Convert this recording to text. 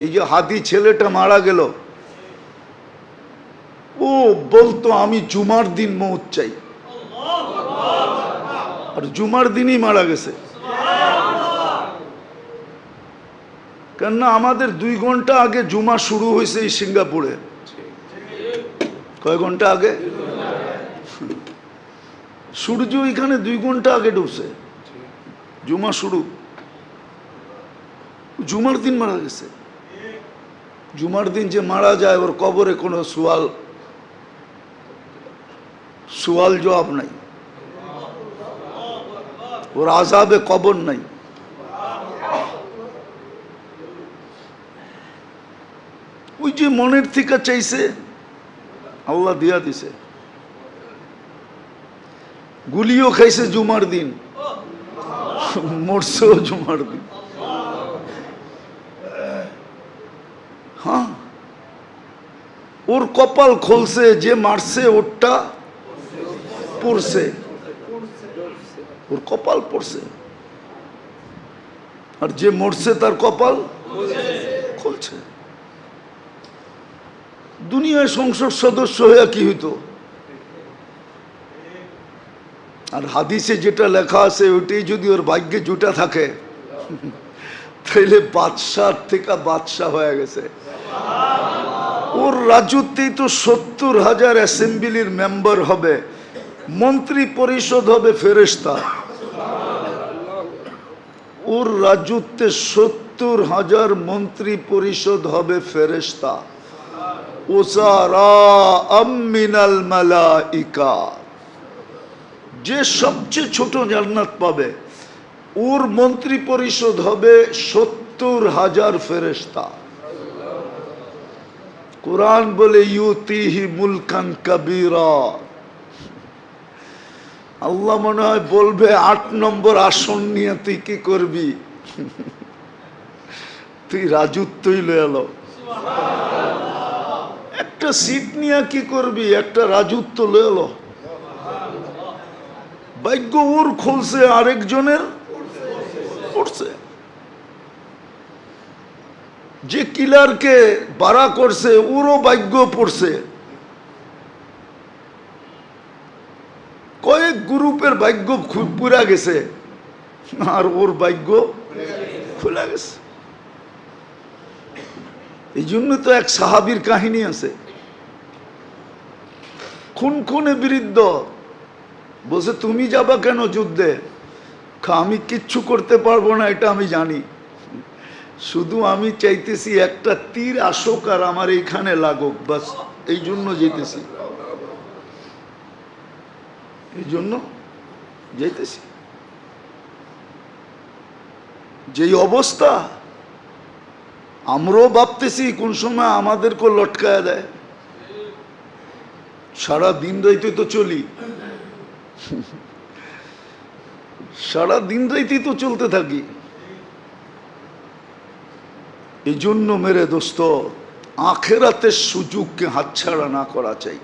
এই যে হাদি ছেলেটা মারা গেল, ও বলতো আমি জুমার দিন মৌত চাই, আর জুমার দিনই মারা গেছে। কেননা আমাদের 2 ঘন্টা আগে জুমা শুরু হয়েছে এই সিঙ্গাপুরে। কয় ঘন্টা আগে? সূর্য এখানে 2 ঘন্টা আগে ঢুকছে, জুমা শুরু। জুমার দিন মারা গেছে। জুমার দিন যে মারা যায় ওর কবরে কোনো সুয়াল জবাব নাই, ওর আযাবে কবর নাই। ওই যে মনের থেকে চাইছে আল্লাহ দিয়া দিছে। গুলিও খাইছে জুমার দিন, মরছেও জুমার দিন। হ্যাঁ, ওর কপাল খুলছে, যে মারছে ওরটা পড়ছে, ওর কপাল পড়ছে, আর যে মরছে তার কপাল খুলছে। দুনিয়ায় সংসদ সদস্য হয়ে কি হইতো? আর হাদিসে যেটা লেখা আছে ওইটাই যদি ওর ভাগ্যে জুটা থাকে তাইলে বাদশাহ থেকে বাদশাহ হয়ে গেছে। ওর রাজত্বেই তো 70,000 অ্যাসেম্বলির মেম্বার হবে, মন্ত্রী পরিষদ হবে ফেরেশতা। ওর রাজত্বে 70,000 মন্ত্রী পরিষদ হবে ফেরেশতা। ওসারা'আম মিনাল মালাইকা, যে সবচেয়ে ছোট জান্নাত পাবে ওর মন্ত্রী পরিষদ হবে 70,000 ফেরেশতা। কুরআন বলে ইউতিহি মুলকান কাবীরা। আল্লাহ মনে হয় বলবে 8 নম্বর আসন নিয়ে তুই কি করবি? তুই রাজত্বই লয়ে এলো। একটা সিট নিয়ে কি করবি? একটা রাজত্ব লয়ে এলো। ভাগ্য ওর খুলছে, আরেকজনের পড়ছে। যে কিলারকে বাড়া করছে ওরও ভাগ্য পড়ছে। কয়েক গ্রুপের ভাগ্য পুরা গেছে, আর ওর ভাগ্য খুলে গেছে। এই জন্য তো এক সাহাবীর কাহিনী আছে, খুনে বিরুদ্ধ বলছে তুমি যাবা কেন যুদ্ধে? আমি কিচ্ছু করতে পারবো না এটা আমি জানি, শুধু আমি চাইতেছি একটা তীর আসুক আর আমার এইখানে লাগুক, বাস এই জন্য যেতেছি, এই জন্য যেতেছি। যেই অবস্থা আমরাও ভাবতেছি কোন সময় আমাদেরকে লটকায়া দেয়। সারা দিন রাইতে তো চলি, সারা দিন রাইতে তো চলতে থাকি। এই জন্য মেরে দোস্ত আখেরাতের সুযোগকে হাতছাড়া না করা চাই।